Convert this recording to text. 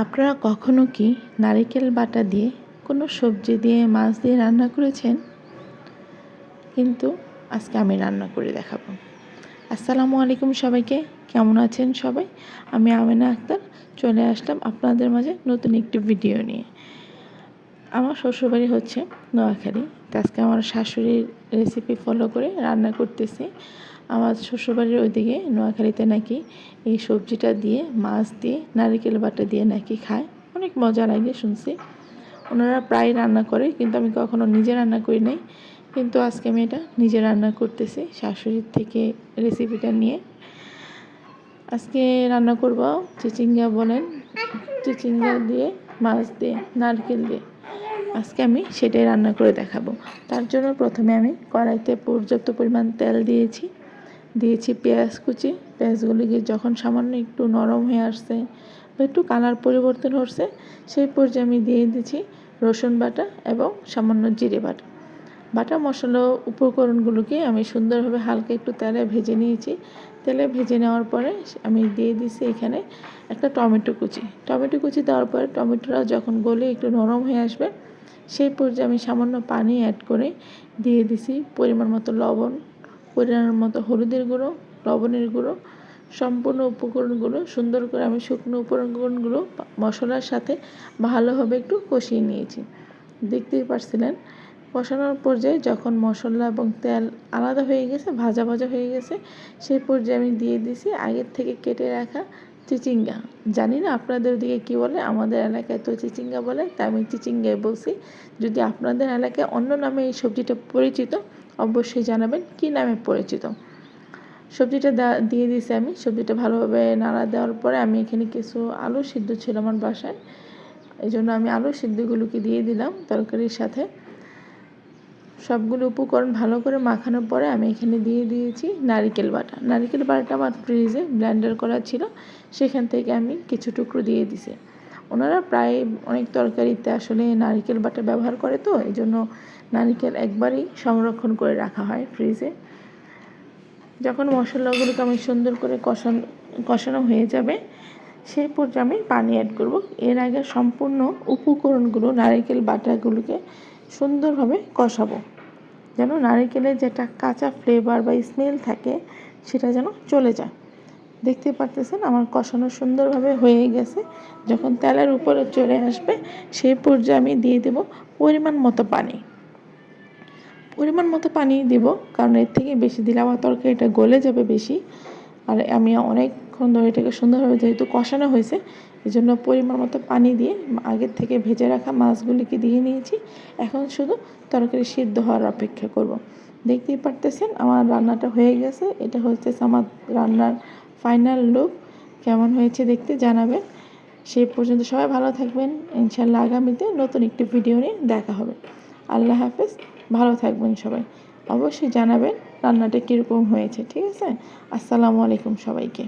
আপনারা কখনো কি নারিকেল বাটা দিয়ে কোনো সবজি দিয়ে মাছ দিয়ে রান্না করেছেন? কিন্তু আজকে আমি রান্না করে দেখাবো। আসসালামু আলাইকুম সবাইকে, কেমন আছেন সবাই? আমি আমেনা আক্তার চলে আসলাম আপনাদের মাঝে নতুন একটি ভিডিও নিয়ে। আমার শ্বশুরবাড়ি হচ্ছে নোয়াখালী, তো আজকে আমার শাশুড়ির রেসিপি ফলো করে রান্না করতেছি। আমার শ্বশুরবাড়ির ওইদিকে নোয়াখালীতে নাকি এই সবজিটা দিয়ে মাছ দিয়ে নারিকেল বাটা দিয়ে নাকি খায়, অনেক মজা লাগে শুনছি। ওনারা প্রায় রান্না করে, কিন্তু আমি কখনো নিজে রান্না করি নাই। কিন্তু আজকে আমি এটা নিজে রান্না করতেছি শাশুড়ির থেকে রেসিপিটা নিয়ে। আজকে রান্না করব চিচিঙ্গা বলেন, চিচিঙ্গা দিয়ে মাছ দিয়ে নারকেল দিয়ে আজকে আমি সেটাই রান্না করে দেখাবো। তার জন্য প্রথমে আমি কড়াইতে পর্যাপ্ত পরিমাণ তেল দিয়েছি পেঁয়াজ কুচি। পেঁয়াজগুলিকে যখন সামান্য একটু নরম হয়ে আসছে বা একটু কালার পরিবর্তন হচ্ছে, সেই পর্যায়ে আমি দিয়ে দিচ্ছি রসুন বাটা এবং সামান্য জিরে বাটা মশলা উপকরণগুলোকে আমি সুন্দরভাবে হালকা একটু তেলে ভেজে নিয়েছি। তেলে ভেজে নেওয়ার পরে আমি দিয়ে দিচ্ছি এখানে একটা টমেটো কুচি দেওয়ার পরে টমেটোটা যখন গলে একটু নরম হয়ে আসবে, সেই পর্যায়ে আমি সামান্য পানি অ্যাড করে দিয়ে দিছি পরিমাণ মতো লবণ, পরিমাণ মতো হলুদের গুঁড়ো, লবণের গুঁড়ো। সম্পূর্ণ উপকরণগুলো সুন্দর করে আমি শুকনো উপকরণগুলো মশলার সাথে ভালোভাবে একটু কষিয়ে নিয়েছি। দেখতেই পারছিলেন কষানোর পর্যায়ে যখন মশলা এবং তেল আলাদা হয়ে গেছে, ভাজা হয়ে গেছে, সেই পর্যায়ে আমি দিয়ে দিছি আগের থেকে কেটে রাখা চিচিঙ্গা। জানি না আপনাদের দিকে কী বলে, আমাদের এলাকায় তো চিচিঙ্গা বলে, তাই আমি চিচিঙ্গাই বলছি। যদি আপনাদের এলাকায় অন্য নামে এই সবজিটা পরিচিত, অবশ্যই জানাবেন কী নামে পরিচিত। সবজিটা দিয়ে দিয়েছি আমি। সবজিটা ভালোভাবে নাড়া দেওয়ার পরে আমি এখানে কিছু আলু সিদ্ধ ছিল আমার বাসায়, এই জন্য আমি আলু সিদ্ধগুলোকে দিয়ে দিলাম তরকারির সাথে। সবগুলো উপকরণ ভালো করে মাখানোর পরে আমি এখানে দিয়ে দিয়েছি নারিকেল বাটাটা আমার ফ্রিজে ব্লেন্ডার করা ছিল, সেখান থেকে আমি কিছু টুকরো দিয়ে দিছি। ওনারা প্রায় অনেক তরকারিতে আসলে নারিকেল বাটা ব্যবহার করে, তো এই জন্য নারিকেল একবারই সংরক্ষণ করে রাখা হয় ফ্রিজে। যখন মশলাগুলোকে আমি সুন্দর করে কষানো হয়ে যাবে, সেই পর্যায়ে আমি পানি অ্যাড করব। এর আগে সম্পূর্ণ উপকরণগুলো নারিকেল বাটাগুলোকে সুন্দরভাবে কষাবো, যেন নারিকেলের যেটা কাঁচা ফ্লেভার বা স্মেল থাকে সেটা যেন চলে যায়। দেখতে পারতেছেন আমার কষানো সুন্দরভাবে হয়ে গেছে। যখন তেলের উপরে চলে আসবে, সেই পর্যায়ে আমি দিয়ে দেব পরিমাণ মতো পানি দিব, কারণ এর থেকে বেশি দিলে আমার তরকারিটা গলে যাবে বেশি। আর আমি অনেকক্ষণ ধরে এটাকে সুন্দরভাবে যেহেতু কষানো হয়েছে, এই জন্য পরিমাণ মতো পানি দিয়ে আগের থেকে ভেজে রাখা মাছগুলিকে দিয়ে নিয়েছি। এখন শুধু তরকারি সিদ্ধ হওয়ার অপেক্ষা করব। দেখতেই পারতেছেন আমার রান্নাটা হয়ে গেছে। এটা হচ্ছে আমার রান্নার ফাইনাল লুক। কেমন হয়েছে দেখতে জানাবেন। সেই পর্যন্ত সবাই ভালো থাকবেন। ইনশাআল্লাহ আগামীতে নতুন একটি ভিডিও নিয়ে দেখা হবে। আল্লাহ হাফেজ, ভালো থাকবেন সবাই। অবশ্যই জানাবেন রান্নাটা কীরকম হয়েছে, ঠিক আছে? আসসালামু আলাইকুম সবাইকে।